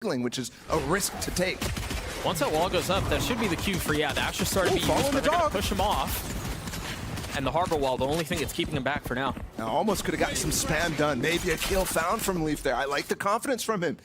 which is a risk to take. Once that wall goes up, that should be the cue for, the Asher started to be used, but they're going to push him off. And the harbor wall, the only thing that's keeping him back for now. Now almost could have gotten some spam done. Maybe a kill found from Leaf there. I like the confidence from him.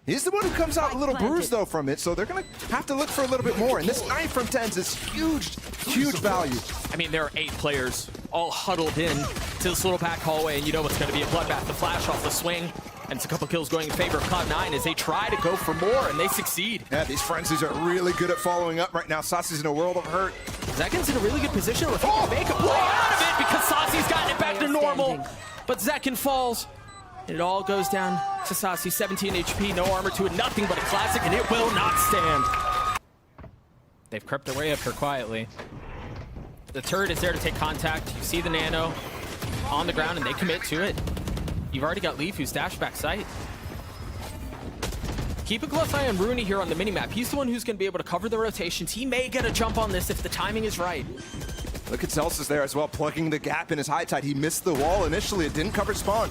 He's the one who comes out a little bruised, though, from it, so they're going to have to look for a little bit more. And this knife from TenZ is huge, huge value. I mean, there are 8 players all huddled in to this little back hallway, and you know what's going to be a bloodbath. The flash off the swing, and it's a couple kills going in favor of Cloud9 as they try to go for more, and they succeed. Yeah, these frenzies are really good at following up right now. ShahZaM's in a world of hurt. Zekken's in a really good position if he can make a play out of it because ShahZaM's gotten it back to normal. But Zekken falls. And it all goes down to ShahZaM, 17 HP, no armor to it, nothing but a classic, and it will not stand. They've crept their way up here quietly. The turret is there to take contact. You see the nano on the ground, and they commit to it. You've already got Leaf, who's dashed back sight. Keep a close eye on runi here on the minimap. He's the one who's going to be able to cover the rotations. He may get a jump on this if the timing is right. Look at Zellsis there as well, plugging the gap in his high tide. He missed the wall initially. It didn't cover spawn.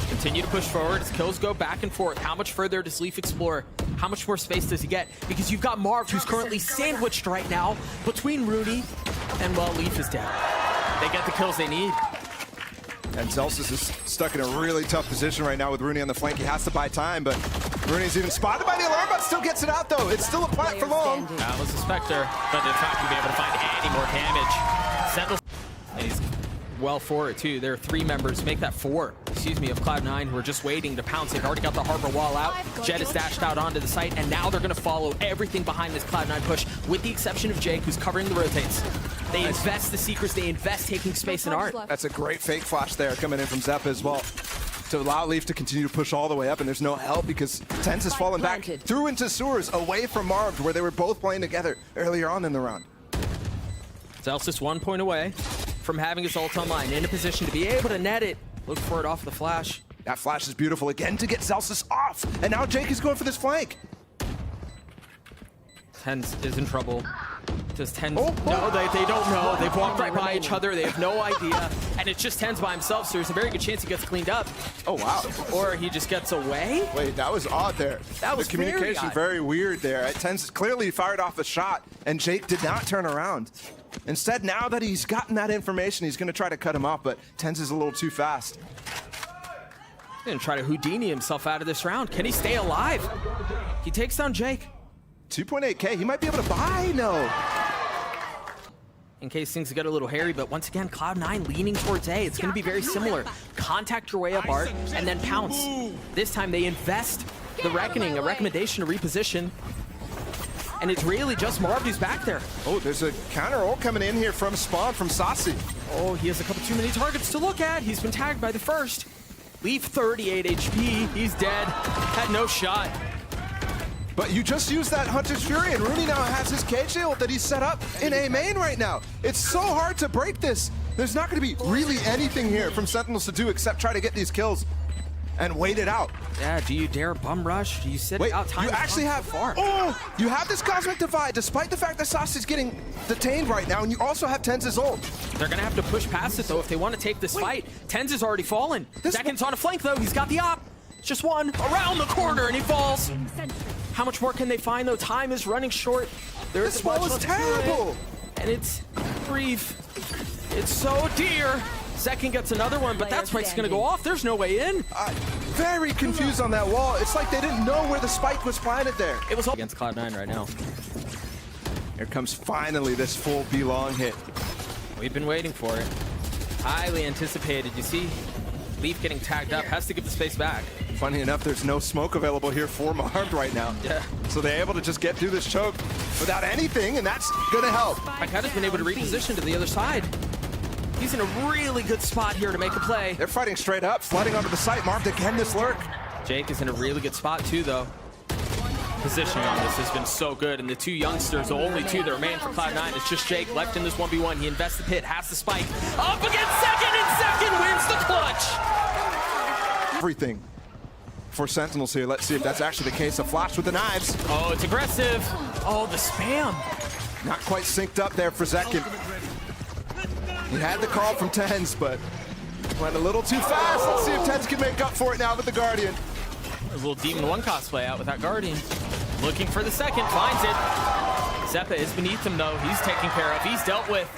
Continue to push forward as kills go back and forth. How much further does Leaf explore? How much more space does he get? Because you've got Marv, who's currently sandwiched right now between runi and, well, Leaf is dead. They get the kills they need. And Zellsis is stuck in a really tough position right now with runi on the flank. He has to buy time, but runi's even spotted by the alarm bot, still gets it out, though. It's still a plant for long. That was a Spectre, but they're not going to be able to find any more damage. Sentinels, and he's well for it, too. There are 3 members, make that 4, excuse me, of Cloud9 who are just waiting to pounce. They've already got the harbor wall out. Jett is dashed out onto the site, and now they're going to follow everything behind this Cloud9 push, with the exception of Jakee, who's covering the rotates. They invest the secrets, they invest taking space and art. That's a great fake flash there coming in from Xeppaa as well, to allow Leaf to continue to push all the way up, and there's no help because TenZ has fallen back through into sewers, away from Marv, where they were both playing together earlier on in the round. Zellsis 1 point away from having his ult online, in a position to be able to net it. Look for it off the flash. That flash is beautiful again to get Zellsis off, and now Jakee is going for this flank. TenZ is in trouble. Does TenZ... No, they don't know. They've walked right by each other. They have no idea. And it's just TenZ by himself, so there's a very good chance he gets cleaned up. Oh, wow. Or he just gets away. Wait, that was odd there. That was the communication very weird there. TenZ clearly fired off a shot, and Jakee did not turn around. Instead, now that he's gotten that information, he's going to try to cut him off, but TenZ is a little too fast. He's going to try to Houdini himself out of this round. Can he stay alive? He takes down Jakee. 2.8K, he might be able to buy, no. In case things get a little hairy, but once again, Cloud9 leaning towards A. It's going to be very similar. Contact your way up, Art, and then pounce. This time they invest the Reckoning, a recommendation to reposition. And it's really just Marv who's back there. Oh, there's a counter ult coming in here from spawn from ShahZaM. Oh, he has a couple too many targets to look at. He's been tagged by the first. Leaf 38 HP. He's dead. Had no shot. But you just used that Hunter's Fury, and runi now has his KJ ult that he's set up in A main right now. It's so hard to break this. There's not going to be really anything here from Sentinels to do except try to get these kills and wait it out. Yeah, do you dare bum rush? Do you sit out time? You actually have far. Oh, you have this Cosmic Divide, despite the fact that ShahZaM is getting detained right now, and you also have TenZ's ult. They're gonna have to push past it though if they want to take this fight. TenZ is already fallen. Zekken's on a flank though. He's got the op. Just one around the corner, and he falls. How much more can they find though? Time is running short. This wall is terrible, and it's brief. It's so dear. Zekken gets another one, but that spike's gonna go off. There's no way in. Very confused on that wall. It's like they didn't know where the spike was planted there. It was all against Cloud9 right now. Here comes finally this full B-long hit. We've been waiting for it. Highly anticipated. You see Leaf getting tagged up, has to give the space back. Funny enough, there's no smoke available here for Marv right now. Yeah. So they're able to just get through this choke without anything, and that's gonna help. Jakee been able to reposition to the other side. He's in a really good spot here to make a play. They're fighting straight up, flooding onto the site. Marv again this lurk. Jakee is in a really good spot too, though. Positioning on this has been so good, and the 2 youngsters, the only 2 that remain for Cloud9, it's just Jakee left in this 1v1. He invests the pit, has the spike, up against Zekken, and Zekken wins the clutch! Everything for Sentinels here. Let's see if that's actually the case. A flash with the knives. Oh, it's aggressive. Oh, the spam. Not quite synced up there for Zekken. He had the call from TenZ, but went a little too fast. Let's see if TenZ can make up for it now with the Guardian. little Demon 1 cosplay out with that Guardian. Looking for the second, finds it. Xeppaa is beneath him though. He's taken care of. He's dealt with.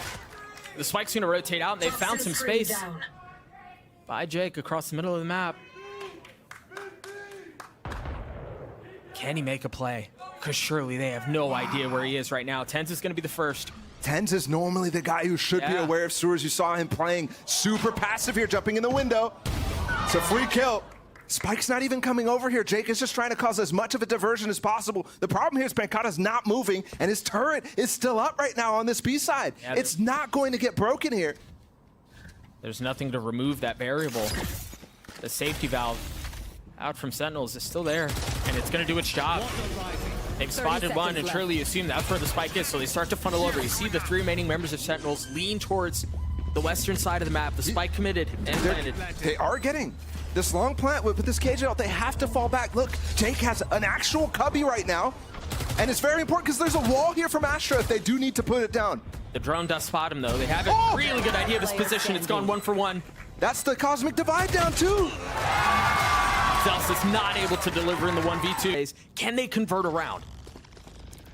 The spike's gonna rotate out and they've found some space. By Jake across the middle of the map. Can he make a play? Because surely they have no idea where he is right now. TenZ is gonna be the first. TenZ is normally the guy who should be aware of sewers. You saw him playing super passive here, jumping in the window. It's a free kill. Spike's not even coming over here. Jake is just trying to cause as much of a diversion as possible. The problem here is Pancata's not moving, and his turret is still up right now on this B side. Yeah, it's not going to get broken here. There's nothing to remove that variable. The safety valve out from Sentinels is still there, and it's going to do its job. They've spotted one and surely assume that's where the spike is, so they start to funnel over. You see the 3 remaining members of Sentinels lean towards the western side of the map. The spike committed and planted. They are getting this long plant with this cage out. They have to fall back. Look, Jake has an actual cubby right now, and it's very important because there's a wall here from Astra if they do need to put it down. The drone does spot him though. They have a really good idea of his position. It's gone 1 for 1. That's the cosmic divide down too. Zellsis not able to deliver in the 1v2. Can they convert around?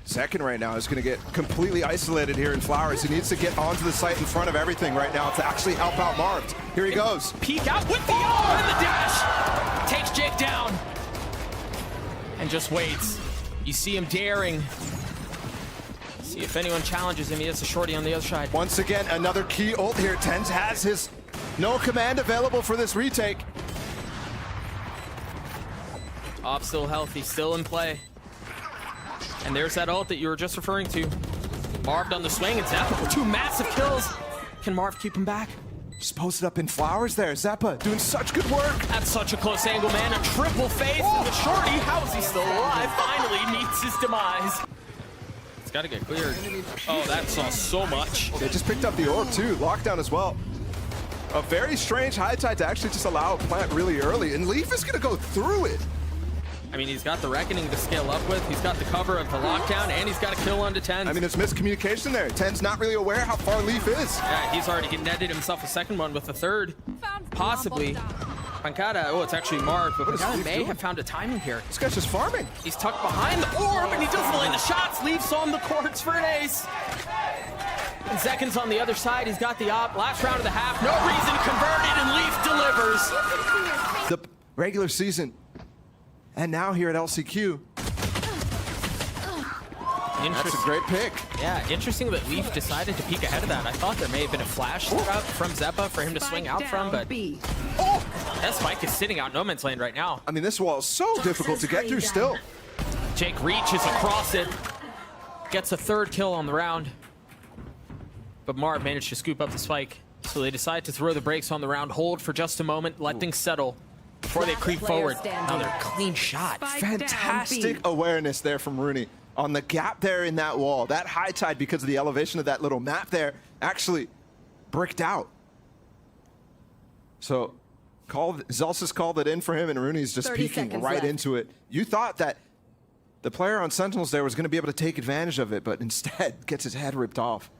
Second right now is going to get completely isolated here in Flowers. He needs to get onto the site in front of everything right now to actually help out Marved. Here he goes. Peek out with the and the dash. Takes Jake down. And just waits. You see him daring. See if anyone challenges him. He has a shorty on the other side. Once again, another key ult here. TenZ has his no command available for this retake. Op still healthy, still in play. And there's that ult that you were just referring to. Marved on the swing, and Xeppaa with 2 massive kills. Can Marv keep him back? Just posted up in Flowers there. Xeppaa doing such good work. At such a close angle, man. A triple face. And the shorty, how is he still alive? Finally meets his demise. It's got to get cleared. Oh, that saw so much. They just picked up the orb too. Lockdown as well. A very strange high tide to actually just allow a plant really early. And Leaf is going to go through it. I mean, he's got the Reckoning to scale up with. He's got the cover of the lockdown, and he's got a kill onto TenZ. I mean, it's miscommunication there. TenZ not really aware how far Leaf is. Yeah, he's already netted himself a second one with a third. Possibly. Pancata, oh, it's actually Marv, but Pancata may have found a timing here. This guy's just farming. He's tucked behind the orb, and he doesn't land the shots. Leaf's on the courts for an ace. And Zekin's on the other side. He's got the op. Last round of the half. No reason to convert it, and Leaf delivers. The regular season. And now here at LCQ. That's a great pick. Yeah, interesting that Leaf decided to peek ahead of that. I thought there may have been a flash throughout from Xeppaa for him to swing out from, but that spike is sitting out no man's land right now. I mean, this wall is so difficult to get through still. Jake reaches across it, gets a 3rd kill on the round, but Marv managed to scoop up the spike. So they decide to throw the brakes on the round, hold for just a moment, let things settle before they creep forward. Another clean shot. Fantastic awareness there from Runi on the gap there in that wall. That high tide, because of the elevation of that little map there, actually bricked out. So Zellsis called it in for him, and Runi's just peeking right into it. You thought that the player on Sentinels there was going to be able to take advantage of it, but instead gets his head ripped off.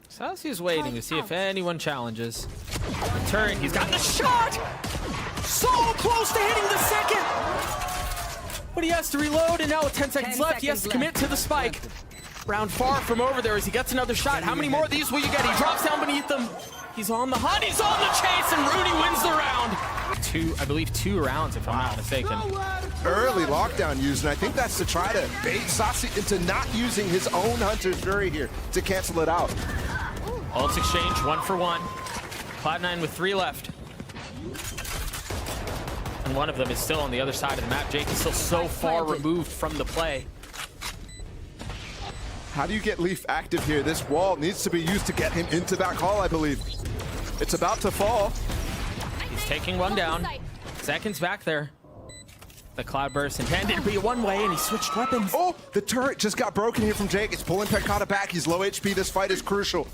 ShahZaM waiting to see if anyone challenges. Turn, he's got the shot! So close to hitting the second! But he has to reload, and now with 10 seconds left, he has to commit to the spike. Round far from over there as he gets another shot. How many more of these will you get? He drops down beneath them. He's on the hunt, he's on the chase, and Runi wins the round. I believe two rounds, if I'm not mistaken. Early lockdown used, and I think that's to try to bait ShahZaM into not using his own Hunter's Fury here to cancel it out. Ults exchange, 1 for 1. Cloud9 with 3 left. And one of them is still on the other side of the map. Jake is still so far removed from the play. How do you get Leaf active here? This wall needs to be used to get him into that call, I believe. It's about to fall. He's taking one down. Seconds back there. The cloud burst intended to be a one-way, and he switched weapons. Oh, the turret just got broken here from Jake. It's pulling Pancata back. He's low HP. This fight is crucial.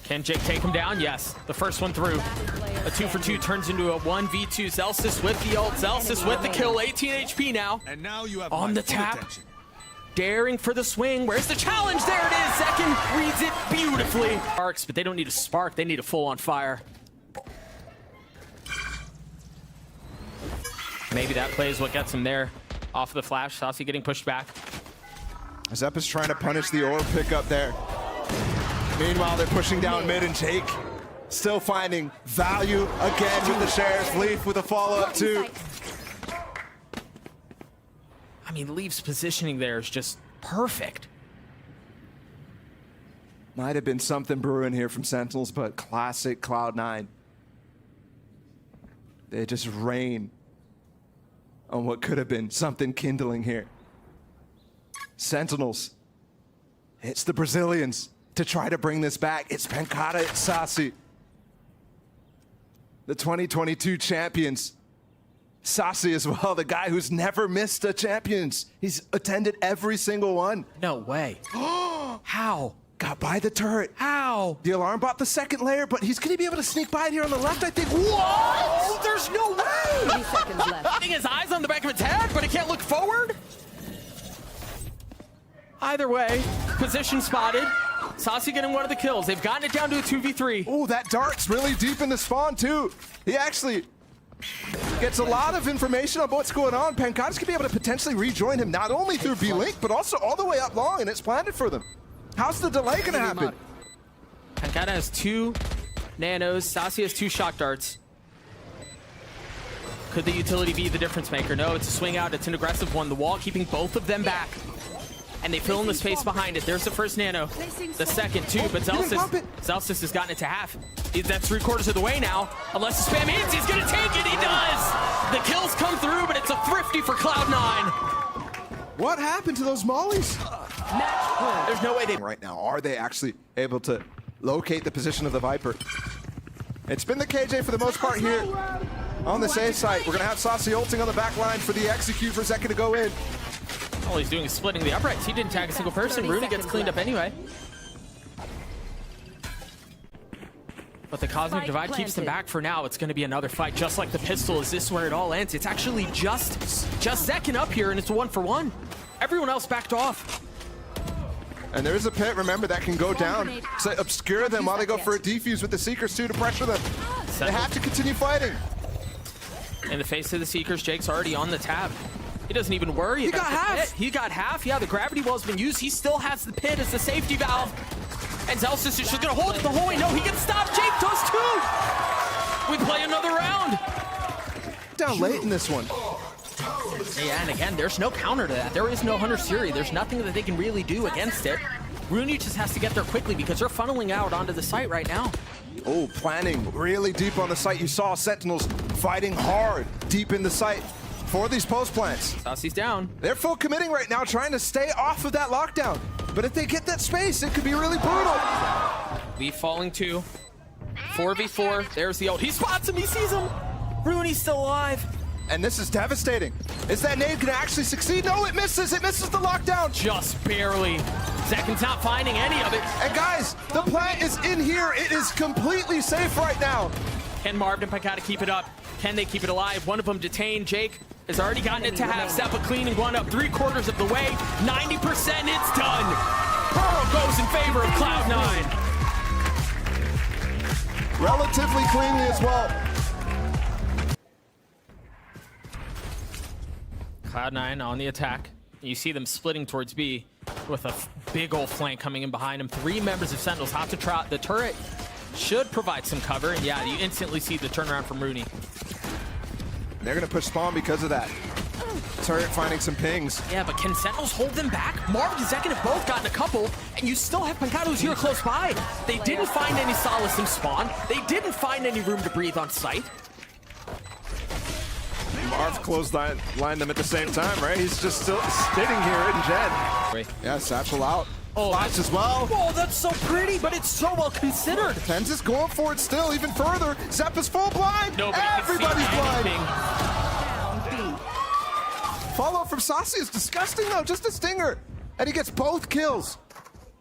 Can Jake take him down? Yes. The first one through. A 2 for 2 turns into a 1v2. Zellsis with the ult. Zellsis with the kill. 18 HP now. And now you have on the tap. Daring for the swing. Where's the challenge? There it is. Zekin reads it beautifully. Sparks, but they don't need a spark. They need a full-on fire. Maybe that play is what gets him there. Off of the flash, ShahZaM getting pushed back. Xeppaa's trying to punish the orb pickup there. Meanwhile, they're pushing down mid, and Jake still finding value again with the shares. Leaf with a follow-up too. I mean, Leaf's positioning there is just perfect. Might have been something brewing here from Sentinels, but classic Cloud9. They just rain on what could have been something kindling here. Sentinels. It's the Brazilians to try to bring this back. It's Pancada, it's ShahZaM. The 2022 champions. ShahZaM as well, the guy who's never missed a champions. He's attended every single one. No way. How? Got by the turret. How? The alarm bought the second layer, but he's gonna be able to sneak by it here on the left, I think. What? There's no way! 30 seconds left. Putting his eyes on the back of his head, but he can't look forward? Either way, position spotted. ShahZaM getting one of the kills. They've gotten it down to a 2v3. Oh, that dart's really deep in the spawn, too. He actually gets a lot of information on what's going on. Pancada's gonna be able to potentially rejoin him, not only through B-Link, but also all the way up long, and it's planted for them. How's the delay gonna happen? Pancada has 2 nanos. ShahZaM has 2 shock darts. Could the utility be the difference maker? No, it's a swing out. It's an aggressive one. The wall keeping both of them back. And they fill in the space behind it. There's the first nano. The second, too. But Zellsis has gotten it to half. That's 3/4 of the way now. Unless the spam hits, he's going to take it. He does. The kills come through, but it's a thrifty for Cloud9. What happened to those mollies? There's no way they... Right now, are they actually able to locate the position of the Viper? It's been the KJ for the most part here on the safe side. We're going to have ShahZaM ulting on the back line for the execute for Zeka to go in. All he's doing is splitting the uprights. He didn't tag a single person. Runi gets cleaned up anyway. But the Cosmic Divide keeps them back for now. It's going to be another fight, just like the pistol. Is this where it all ends? It's actually just Zekin up here, and it's a 1-for-1. Everyone else backed off. And there is a pit, remember, that can go down to obscure them while they go for a defuse with the Seekers, too, to pressure them. They have to continue fighting. In the face of the Seekers, Jake's already on the tab. He doesn't even worry about the pit. He got half. Yeah, the gravity wall's been used. He still has the pit as the safety valve. And Zellsis is just going to hold it the whole way. No, he gets stopped. Jake does too. We play another round. Down late in this one. Yeah, and again, there's no counter to that. There is no Hunter Siri. There's nothing that they can really do against it. Runi just has to get there quickly because they're funneling out onto the site right now. Oh, planning really deep on the site. You saw Sentinels fighting hard deep in the site for these post plants. ShahZaM's down. They're full committing right now, trying to stay off of that lockdown. But if they get that space, it could be really brutal. Leaf falling 2. 4v4. There's the ult. He spots him. He sees him. Runi's still alive. And this is devastating. Is that nade gonna actually succeed? No, it misses. It misses the lockdown. Just barely. Zekin's not finding any of it. And guys, the plant is in here. It is completely safe right now. Can Marv and Pancada keep it up? Can they keep it alive? One of them detained. Jake has already gotten it to half. Xeppaa cleaning one up 3/4 of the way. 90%, it's done. Pearl goes in favor of Cloud9. Relatively cleanly as well. Cloud9 on the attack. You see them splitting towards B with a big old flank coming in behind them. 3 members of Sentinels have to trot. The turret should provide some cover, and yeah, you instantly see the turnaround from Runi. They're gonna push spawn because of that. Turret finding some pings. Yeah, but can Sentinels hold them back? Marv and Zekin have both gotten a couple, and you still have Pancada who's here close by. They didn't find any solace in spawn. They didn't find any room to breathe on site. Marv clotheslined them at the same time, right? He's just still sitting here in Jed. Yeah, satchel out. Oh, Flash as well. Oh, that's so pretty, but it's so well considered. TenZ is going for it still, even further. Xeppaa's full blind. Everybody's blind. Follow from ShahZaM is disgusting, though. Just a stinger. And he gets both kills.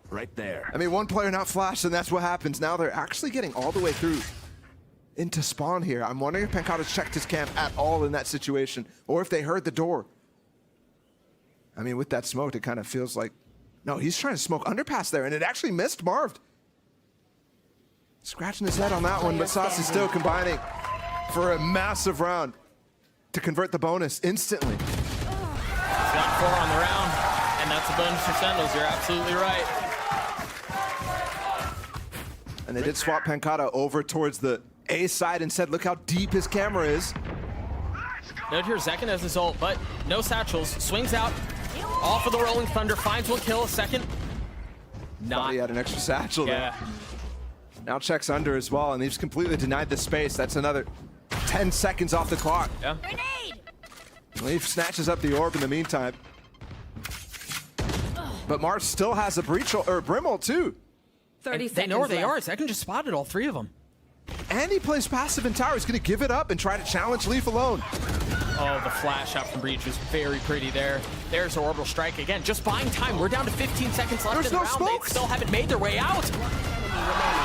Right there. I mean, one player not flashed, and that's what happens. Now they're actually getting all the way through into spawn here. I'm wondering if Pancada's checked his camp at all in that situation, or if they heard the door. I mean, with that smoke, it kind of feels like, no, he's trying to smoke underpass there, and it actually missed Marv. Scratching his head on that one, but ShahZaM still combining for a massive round. to convert the bonus instantly. He's got 4 on the round, and that's a bonus for Sentinels. You're absolutely right. And they did swap Pancata over towards the A side and said, look how deep his camera is. Note here, Zekin has his ult, but no satchels. Swings out, off of the Rolling Thunder, finds one kill, a second. Thought he had an extra satchel there. Now checks under as well, and he's completely denied the space. That's another 10 seconds off the clock. Yeah. Leaf snatches up the orb in the meantime. But Mars still has a breach or Brimble too. 30 They seconds know where they are. left. Zekin just spotted all 3 of them. And he plays passive in tower. He's going to give it up and try to challenge Leaf alone. Oh, the flash out from Breach was very pretty there. There's an orbital strike again, just buying time. We're down to 15 seconds left There's in the no round. smoke. They still haven't made their way out.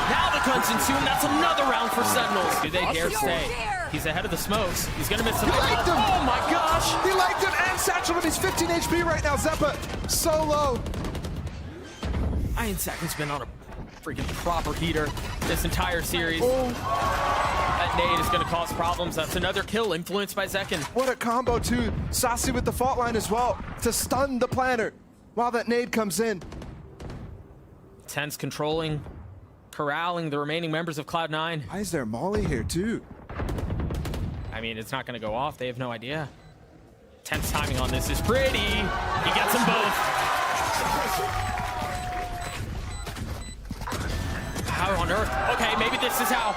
Now the guns ensue, and that's another round for Sentinels. Do they dare stay? He's ahead of the smokes. He's gonna miss some. He liked him. Oh my gosh! He liked him and satchel him. He's 15 HP right now. Xeppaa so low. Iron Second's been on a freaking proper heater this entire series. That nade is gonna cause problems. That's another kill influenced by Zekin. What a combo too. ShahZaM with the fault line as well to stun the planner while that nade comes in. TenZ controlling, corralling the remaining members of Cloud9. Why is there Molly here too? I mean, it's not gonna go off. They have no idea. TenZ timing on this is pretty. He gets them both. How on earth? Okay, maybe this is how.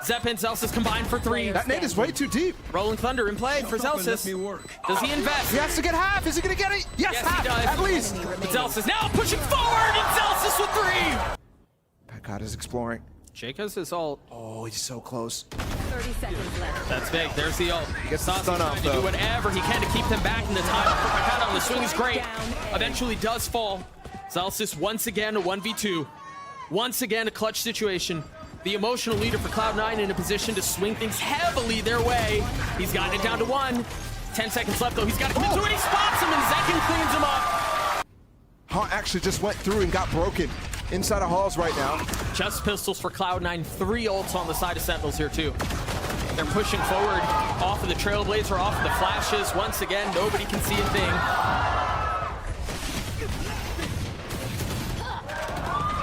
Zepp and Zellsis combined for 3. That nade is way too deep. Rolling Thunder in play for Zellsis. Does he invest? He has to get half. Is he going to get it? Yes, Yes, half he does. at least. But Zellsis now pushing forward, and Zellsis with 3. Pancata's exploring. Jake's his ult. Oh, he's so close. 30 seconds left. That's big. There's the ult. Gets the ShahZaM stun off, trying to do though. whatever he can to keep them back in the time. Pancata on the swing is great. Eventually does fall. Zellsis once again a 1v2. Once again a clutch situation. The emotional leader for Cloud9 in a position to swing things heavily their way. He's gotten it down to 1. 10 seconds left though. He's got to commit to it. He spots him and Zekin cleans him up. Haunt actually just went through and got broken inside of halls right now. Just pistols for Cloud9. 3 ults on the side of Sentinels here too. They're pushing forward off of the Trailblazer, off of the flashes. Once again, nobody can see a thing.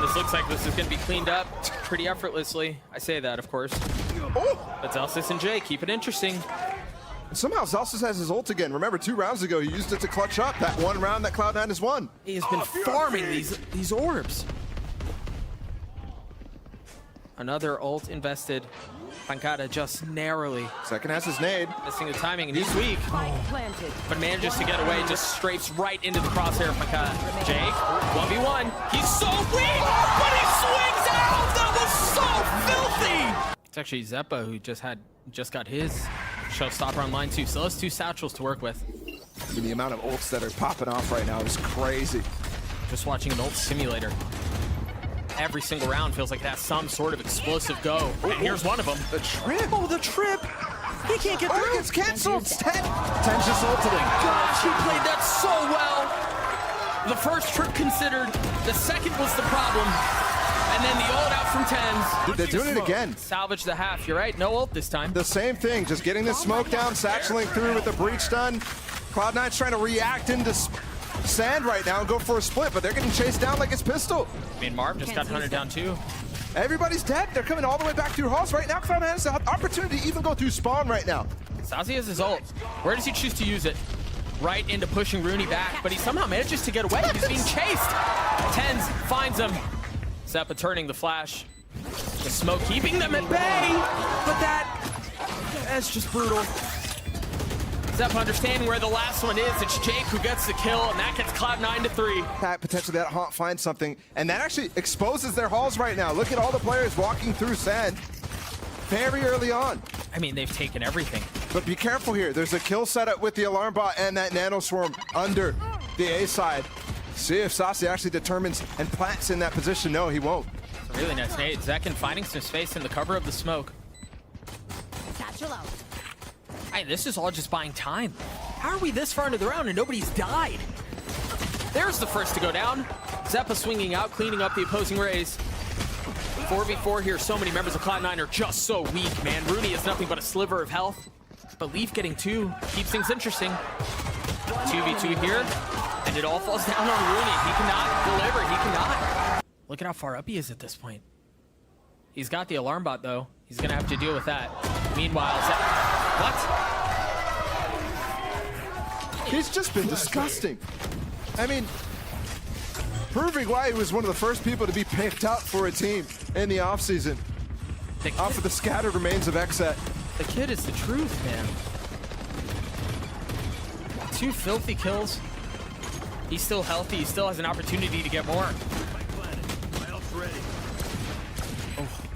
This looks like this is going to be cleaned up pretty effortlessly. I say that, of course. Oh! But Zellsis and Jay keep it interesting. Somehow Zellsis has his ult again. Remember, 2 rounds ago, he used it to clutch up that one round that Cloud9 has won. He has been farming these orbs. Another ult invested. Pancata just narrowly Second has his nade. missing the timing, and he's weak. Spike planted. But manages to get away, just strafes right into the crosshair of Pancata. Jake, 1v1. He's so weak, but he swings out! That was so filthy! It's actually Xeppaa who just got his showstopper on line 2. So those 2 satchels to work with. I mean, the amount of ults that are popping off right now is crazy. Just watching an ult simulator. Every single round feels like it has some sort of explosive go. And here's one of them. The trip. Oh, the trip! He can't get Oh, through! it gets canceled. TenZ just ulted him. Gosh, he played that so well! The first trip considered, the second was the problem. And then the ult out from TenZ. Dude, they're doing it again. Salvage the half, you're right. No ult this time. The same thing, just getting the smoke down, satcheling through with the breach stun. Cloud9's trying to react into sand right now and go for a split, but they're getting chased down like it's pistol. I mean, Marv just got hunted down too. Everybody's dead. They're coming all the way back through halls right now. Cloud9 has the opportunity to even go through spawn right now. ShahZaM has his ult. Where does he choose to use it? Right into pushing Runi back, but he somehow manages to get away. He's being chased. TenZ finds him. Xeppaa turning the flash. The smoke keeping them at bay, but that's just brutal. Xeppaa understanding where the last one is. It's Jake who gets the kill, and that gets Cloud9 to 3. Potentially that Haunt finds something, and that actually exposes their halls right now. Look at all the players walking through sand very early on. I mean, they've taken everything. But be careful here. There's a kill setup with the alarm bot and that nano swarm under the A side. See if ShahZaM actually determines and plants in that position. No, he won't. It's a really nice nade. Zekin finding some space in the cover of the smoke. Satchel out. Hey, this is all just buying time. How are we this far into the round and nobody's died? There's the first to go down. Xeppaa swinging out, cleaning up the opposing rays. 4v4 here. So many members of Cloud9 are just so weak, man. Runi is nothing but a sliver of health. but Leaf getting 2 keeps things interesting. 2v2 here, and it all falls down on Runi. He cannot deliver, he cannot. Look at how far up he is at this point. He's got the alarm bot though. He's gonna have to deal with that. Meanwhile, what? He's just been disgusting. I mean, proving why he was one of the first people to be picked up for a team in the offseason. Off of the scattered remains of Xeppaa. The kid is the truth, man. 2 filthy kills. He's still healthy. He still has an opportunity to get more.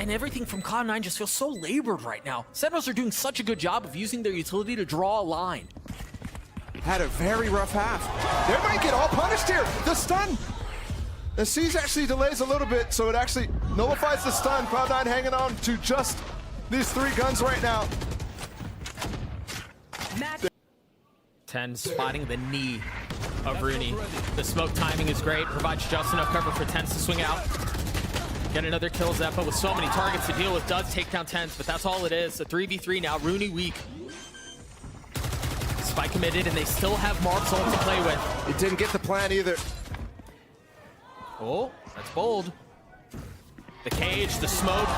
And everything from Cloud9 just feels so labored right now. Sentinels are doing such a good job of using their utility to draw a line. Had a very rough half. They might get all punished here. The stun. The C's actually delays a little bit, so it actually nullifies the stun. Cloud9 hanging on to just these 3 guns right now. TenZ spotting the knee of Runi. The smoke timing is great, provides just enough cover for TenZ to swing out. Get another kill. Xeppaa with so many targets to deal with does take down TenZ, but that's all it is. A 3v3 now. Runi weak. Spike committed, and they still have Mark's ult to play with. It didn't get the plan either. Oh, that's bold. The cage, the smoke,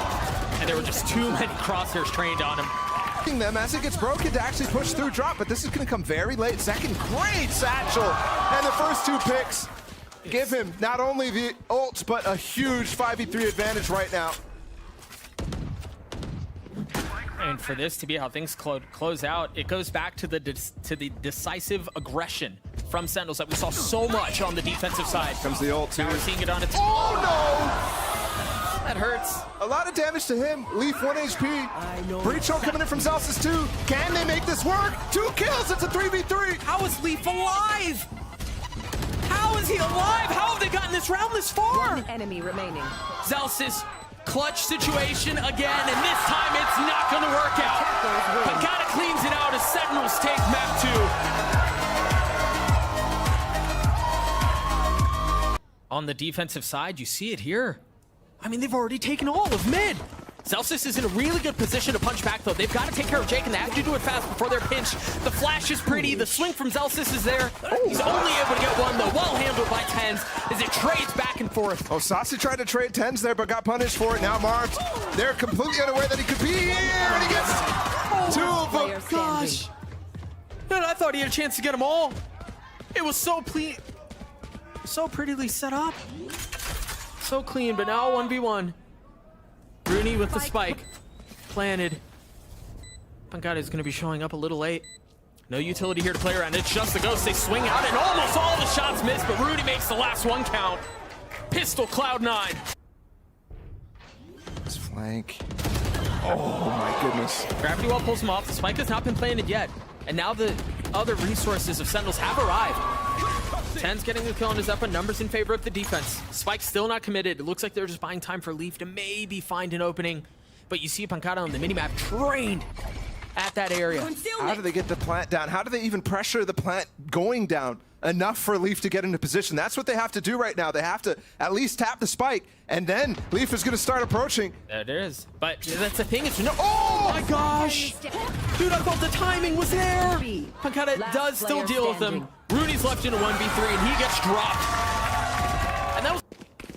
and there were just too many crosshairs trained on him. Them as it gets broken to actually push through drop, but this is going to come very late. Second, great satchel, and the first 2 picks give him not only the ult, but a huge 5v3 advantage right now. And for this to be how things close out, it goes back to the decisive aggression from Sentinels that we saw so much on the defensive side. Comes the ult too. Now we're seeing it on its. Oh no! That hurts. A lot of damage to him. Leaf 1 HP. Breach ult coming in from Zellsis 2. Can they make this work? 2 kills. It's a 3v3. How is Leaf alive? How is he alive? How have they gotten this round this far? 1 enemy remaining. Zellsis, clutch situation again, and this time it's not going to work out. Pagata cleans it out as Sentinels take map 2. On the defensive side, you see it here. I mean, they've already taken all of mid. Zellsis is in a really good position to punch back, though. They've got to take care of Jake, and they have to do it fast before they're pinched. The flash is pretty. The swing from Zellsis is there. He's only able to get one, though. Well handled by TenZ as it trades back and forth. Oh, Saucy tried to trade TenZ there, but got punished for it. Now Marv's, they're completely unaware that he could be here, and he gets 2 of them. Gosh. Man, I thought he had a chance to get them all. It was so prettily set up. So clean, but now 1v1. Runi with the spike. Planted. Pagata is going to be showing up a little late. No utility here to play around. It's just the ghost. They swing out, and almost all the shots miss, but Runi makes the last one count. Pistol Cloud9. This flank. Oh my goodness. Gravity Well pulls him off. The spike has not been planted yet. And now the other resources of Sentinels have arrived. TenZ getting the kill on his Xeppaa. Numbers in favor of the defense. Spike still not committed. It looks like they're just buying time for Leaf to maybe find an opening. But you see Pagata on the minimap trained at that area. How do they get the plant down? How do they even pressure the plant going down enough for Leaf to get into position? That's what they have to do right now. They have to at least tap the spike, and then Leaf is going to start approaching. There it is. But that's the thing. It's no. Oh my gosh! Dude, I thought the timing was there. Pagata does still deal with them. Runi's left in a 1v3, and he gets dropped. And that was.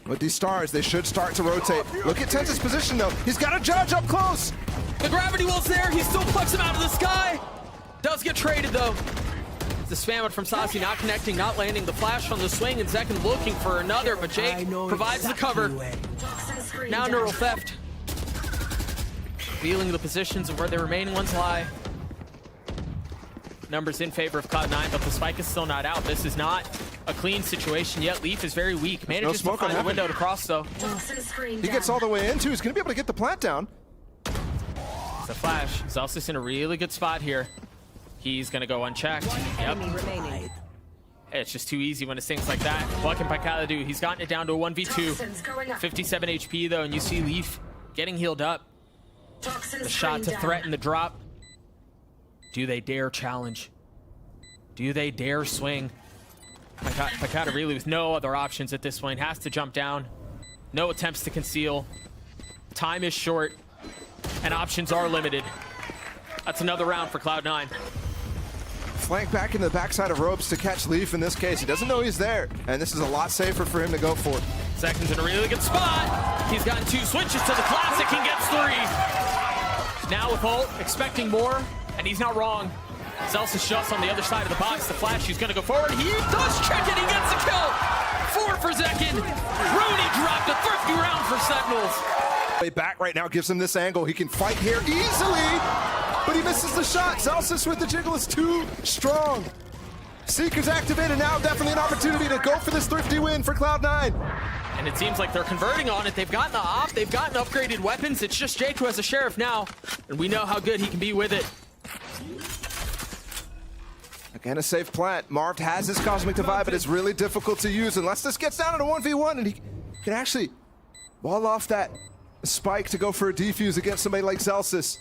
With these stars, they should start to rotate. Look at TenZ's position, though. He's got a judge up close. The gravity well's there. He still plucks him out of the sky. Does get traded, though. The spam it from Saucy, not connecting, not landing. The flash on the swing, and Zekin looking for another, but Jake provides the cover. Now neural theft. Feeling the positions of where the remaining ones lie. Numbers in favor of Cloud9, but the spike is still not out. This is not a clean situation yet. Leaf is very weak. Manages to find the window to cross, though. He gets all the way into. He's going to be able to get the plant down. It's a flash. Zellsis in a really good spot here. He's going to go unchecked. Yep. It's just too easy when it's things like that. What can Pagata do? He's gotten it down to a 1v2. 57 HP, though, and you see Leaf getting healed up. The shot to threaten the drop. Do they dare challenge? Do they dare swing? Pagata really with no other options at this point. Has to jump down. No attempts to conceal. Time is short, and options are limited. That's another round for Cloud9. Flank back in the backside of ropes to catch Leaf in this case. He doesn't know he's there, and this is a lot safer for him to go for. Second's in a really good spot. He's gotten 2 switches to the classic and gets 3. Now with ult, expecting more, and he's not wrong. Zellsis just on the other side of the box. The flash, he's gonna go forward. He does check it, he gets the kill. 4 for Zekin. runi dropped a thrifty round for Sentinels. Way back right now gives him this angle. He can fight here easily, but he misses the shot. Zellsis with the jiggle is too strong. Seeker's activated now, definitely an opportunity to go for this thrifty win for Cloud9. And it seems like they're converting on it. They've gotten the op, they've gotten upgraded weapons. It's just jakee as a sheriff now, and we know how good he can be with it. Again, a safe plant. Marv has his Cosmic Divide, but it's really difficult to use unless this gets down to 1v1 and he can actually wall off that spike to go for a defuse against somebody like Zellsis.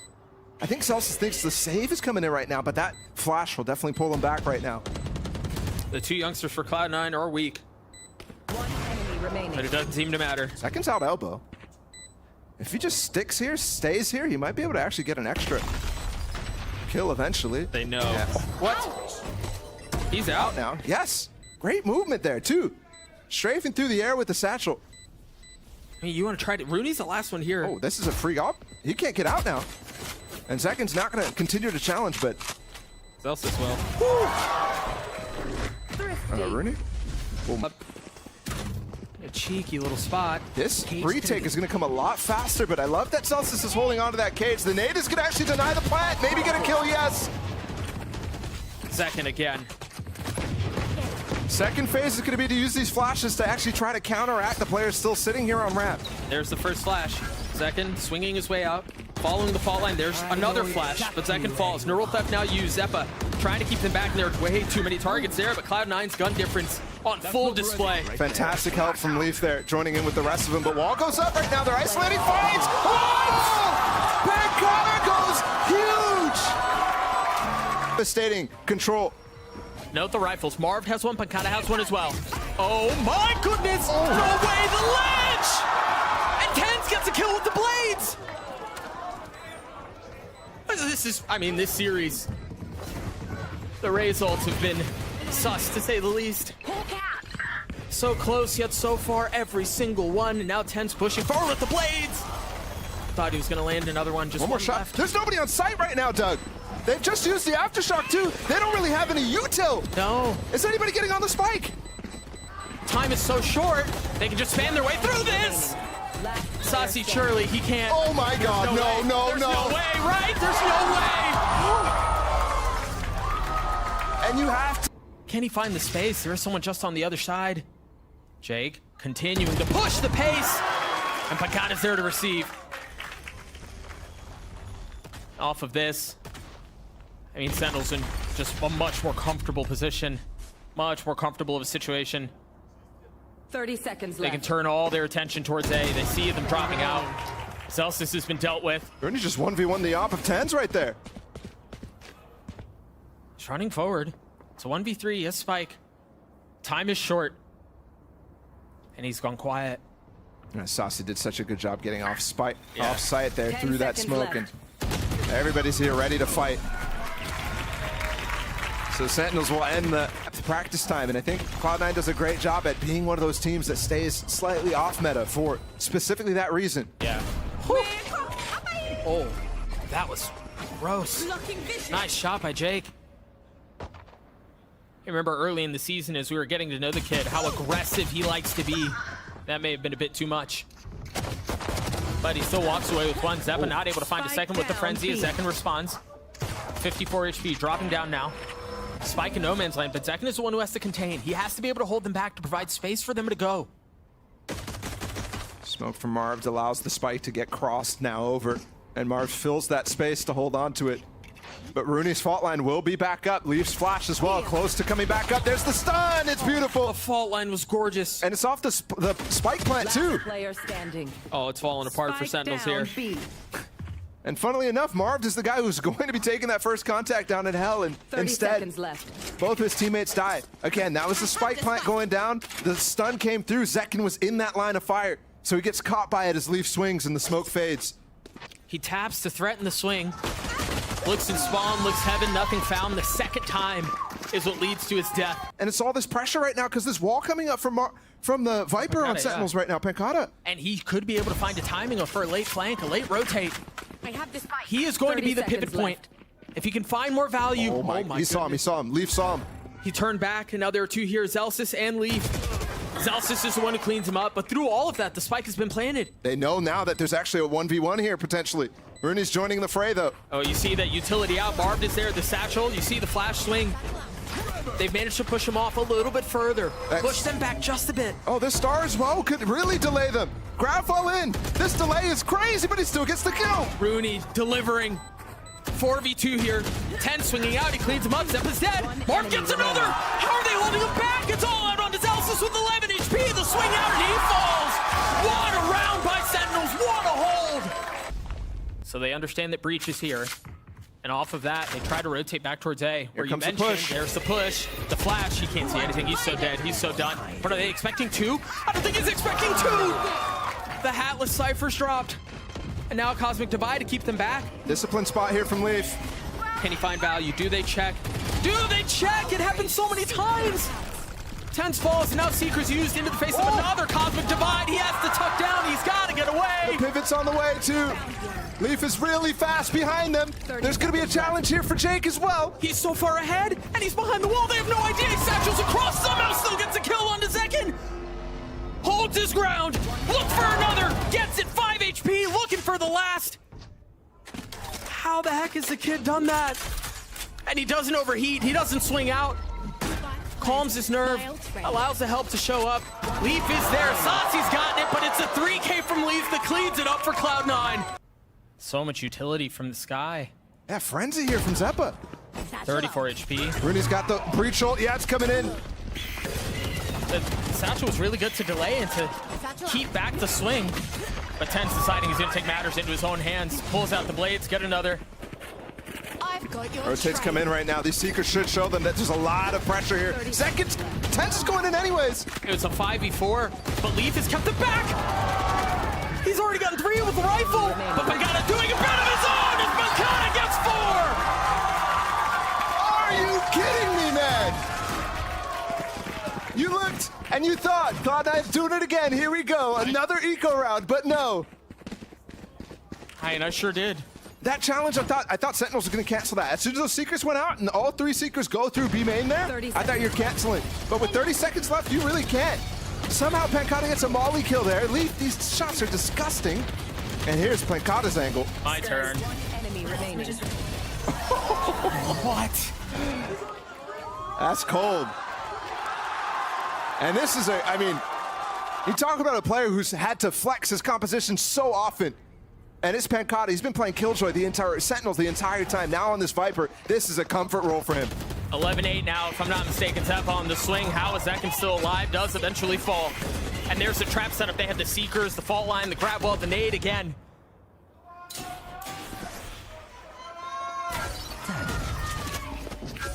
I think Zellsis thinks the save is coming in right now, but that flash will definitely pull him back right now. The 2 youngsters for Cloud9 are weak, 1 enemy remaining. but it doesn't seem to matter. Second's out elbow. If he just sticks here, stays here, he might be able to actually get an extra kill eventually. They know. Yeah. What? He's out Now, yes, great movement there too. Strafing through the air with the satchel. I mean, you want to try to... runi's the last one here. Oh, this is a free op. He can't get out now. And Zekin's not going to continue to challenge, but... Zellsis will. runi? A cheeky little spot. This retake is going to come a lot faster, but I love that Zellsis is holding on to that cage. The nade is going to actually deny the plant. Maybe get a kill, yes. Zekin again. Second phase is going to be to use these flashes to actually try to counteract the players still sitting here on ramp. There's the first flash. Zekin swinging his way out, following the fault line. There's another flash, but Zekin falls. Neural Theft now used. Xeppaa trying to keep them back, and there are way too many targets there, but Cloud9's gun difference on full display. Fantastic help from Leaf there, joining in with the rest of them, but wall goes up right now. They're isolating fights. Oh! Pancana goes huge! Devastating control. Note the rifles. Marv has one, Pancana has one as well. Oh my goodness! Throw away the ledge! And TenZ gets a kill with the blades! This is, I mean, this series, the results have been sus, to say the least. So close, yet so far, every single one. And now TenZ pushing forward with the blades. Thought he was going to land another one. Just one more shot. left. There's nobody on site right now, Doug. They've just used the Aftershock, too. They don't really have any util. No. Is anybody getting on the spike? Time is so short, they can just spam their way through this. Saucy Shirley, he can't. Oh my God, There's no, no, There's no. no way, right? There's no way. And you have to. Can he find the space? There is someone just on the other side. Jake continuing to push the pace. And Pancana's there to receive. Off of this, I mean, Sentinels in just a much more comfortable position. Much more comfortable of a situation. 30 seconds They left. can turn all their attention towards A. They see them dropping out. Zellsis has been dealt with. Runi just 1v1 the op of TenZ right there. He's running forward. It's a 1v3, yes, Spike. Time is short. And he's gone quiet. Saucy did such a good job getting off site there 10 through that seconds smoke, left. and everybody's here ready to fight. So Sentinels will end the practice time, and I think Cloud9 does a great job at being one of those teams that stays slightly off meta for specifically that reason. Yeah. Oh, that was gross. Nice shot by Jake. I remember early in the season as we were getting to know the kid, how aggressive he likes to be. That may have been a bit too much. But he still walks away with one. Xeppaa not able to find a second with the frenzy. A second responds. 54 HP, dropping down now. Spike in no man's land, but Zekin is the one who has to contain. He has to be able to hold them back to provide space for them to go. Smoke from Marv allows the spike to get crossed now over, and Marv fills that space to hold on to it. But Runi's fault line will be back up. Leaf's flash as well, close to coming back up. There's the stun, it's beautiful. The fault line was gorgeous. And it's off the spike plant too. Last player standing. Oh, it's falling apart for Spike Sentinels down, here. B. And funnily enough, Marv is the guy who's going to be taking that first contact down in hell, and 30 instead, seconds left. both his teammates die. Again, that was the spike plant going down. The stun came through. Zekin was in that line of fire, so he gets caught by it as Leaf swings and the smoke fades. He taps to threaten the swing. Looks in spawn, looks heaven, nothing found. The second time is what leads to his death. And it's all this pressure right now because this wall coming up from the Viper on Pancada, Sentinels right now. Pancada. And he could be able to find a timing for a late flank, a late rotate. I have this fight. He is going to be the 30 pivot seconds point. left. If he can find more value. Oh my, he saw him. Leaf saw him. He turned back, and now there are two here, Zellsis and Leaf. Zellsis is the one who cleans him up, but through all of that, the spike has been planted. They know now that there's actually a 1v1 here, potentially. Rooney's joining the fray, though. Oh, you see that utility out. Barbed is there, the satchel. You see the flash swing. They've managed to push him off a little bit further. Push them back just a bit. Oh, this star as well could really delay them. Grab fall in. This delay is crazy, but he still gets the kill. Rooney delivering. 4v2 here. TenZ swinging out. He cleans him up. Xeppaa's dead. Mark gets another. How are they holding him back? It's all out onto Zellsis with 11 HP. The swing out, and he falls. What a round by Sentinels. What a hold. So they understand that Breach is here. And off of that, they try to rotate back towards A. Where Here comes you the mentioned, push. there's the push. The flash, he can't see anything. He's so dead. He's so done. But are they expecting two? I don't think he's expecting two. The Hatless Cypher's dropped. And now a Cosmic Divide to keep them back. Discipline spot here from Leaf. Can he find value? Do they check? Do they check? It happens so many times. TenZ falls, and now Seeker's used into the face of another Cosmic Divide. He has to tuck down. He's got to get away. Pivot's on the way, too. Leaf is really fast behind them. There's going to be a challenge here for Jake as well. He's so far ahead, and he's behind the wall. They have no idea. He satchels across, somehow still gets a kill on the second. Holds his ground. Look for another. Gets it. 5 HP. Looking for the last. How the heck has the kid done that? And he doesn't overheat. He doesn't swing out. Calms his nerve. Allows the help to show up. Leaf is there. ShahZaM's gotten it, but it's a 3K from Leaf that cleans it up for Cloud9. So much utility from the sky. Yeah, Frenzy here from Xeppaa. 34 HP. Rooney's got the breach ult. Yeah, it's coming in. The satchel was really good to delay and to keep back the swing. But TenZ deciding he's going to take matters into his own hands. Pulls out the blades, get another. I've got your Rotates come in right now. These Seekers should show them that there's a lot of pressure here. Seconds. TenZ is going in anyways. It was a 5v4, but Leaf has kept it back. He's already gotten 3 with the rifle, but Pancada doing a bit of his own, and Pancada gets 4! Are you kidding me, man? You looked and you thought Cloud9's doing it again. Here we go. Another eco round, but no. And I sure did. That challenge, I thought Sentinels were going to cancel that. As soon as those Seekers went out and all 3 Seekers go through B main there, 30 I thought you're canceling. But with 30 seconds left, you really can't. Somehow Pancada gets a molly kill there. Leaf, these shots are disgusting. And here's Pancada's angle. My turn. One enemy remaining. What? That's cold. And this is I mean, you talk about a player who's had to flex his composition so often. And it's Pancada. He's been playing Killjoy Sentinels the entire time. Now on this Viper, this is a comfort role for him. 11-8 now, if I'm not mistaken. Xeppaa on the swing. How is Zekin still alive? Does eventually fall. And there's the trap setup. They have the Seekers, the fault line, the grab wall, the nade again.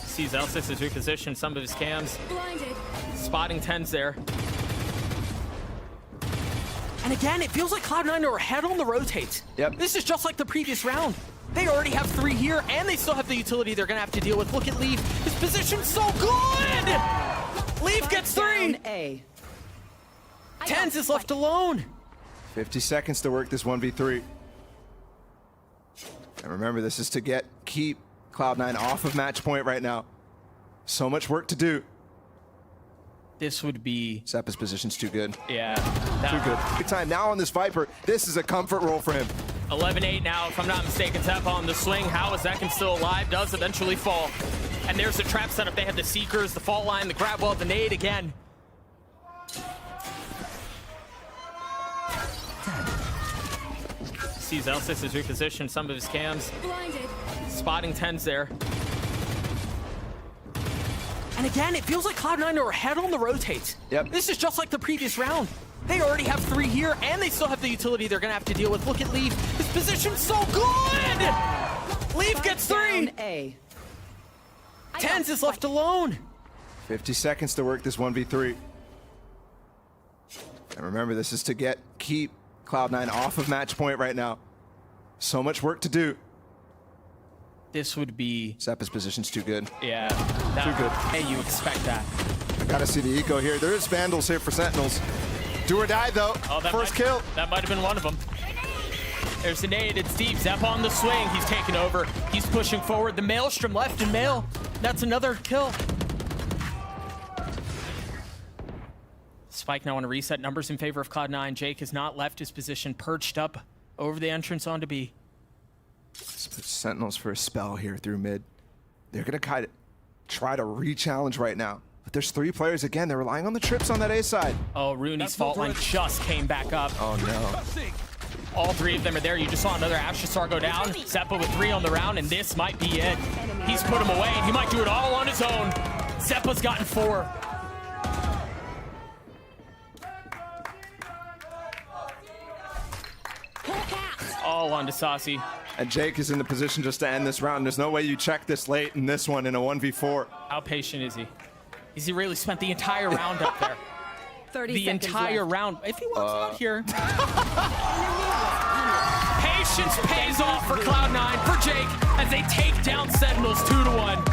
See Zellsis has repositioned some of his cams. Blinded. Spotting TenZ there. And again, it feels like Cloud9 are ahead on the rotates. Yep. This is just like the previous round. They already have 3 here, and they still have the utility they're gonna have to deal with. Look at Leaf. His position's so good! Leaf gets 3! A. TenZ is left alone. 50 seconds to work this 1v3. And remember, this is to keep Cloud9 off of match point right now. So much work to do. This would be... Xeppaa's position's too good. Yeah. Too good. Good time. Now on this Viper, this is a comfort role for him. 11-8 now, if I'm not mistaken. Xeppaa on the swing. How is Zekin still alive? Does eventually fall. And there's the trap setup. They have the Seekers, the fault line, the grab wall, the nade again. See Zellsis has repositioned some of his cams. Blinded. Spotting TenZ there. And again, it feels like Cloud9 are ahead on the rotates. Yep. This is just like the previous round. They already have 3 here, and they still have the utility they're gonna have to deal with. Look at Leaf. His position's so good! Leaf gets 3! A. TenZ is left alone. 50 seconds to work this 1v3. And remember, this is to keep Cloud9 off of match point right now. So much work to do. This would be... Xeppaa's position's too good. Yeah. Too good. Hey, you expect that. Gotta see the eco here. There is Vandals here for Sentinels. Do or die, though. First kill. That might have been one of them. There's the nade. It's deep. Xeppaa on the swing. He's taking over. He's pushing forward. The Maelstrom left in Mail. That's another kill. Spike now want to reset numbers in favor of Cloud9. Jake has not left his position, perched up over the entrance onto B. Sentinels for a spell here through mid. They're gonna kind of try to re-challenge right now. But there's 3 players again. They're relying on the trips on that A side. Oh, Rooney's fault line just came back up. Oh no. All 3 of them are there. You just saw another Astra go down. Xeppaa with 3 on the round, and this might be it. He's put him away, and he might do it all on his own. Xeppaa's gotten 4. All onto Saucy. And Jake is in the position just to end this round. There's no way you check this late in this one in a 1v4. How patient is he? Has he really spent the entire round up there? 30 The seconds entire left. round. If he walks out here. Patience pays off for Cloud9, for Jake, as they take down Sentinels 2-1.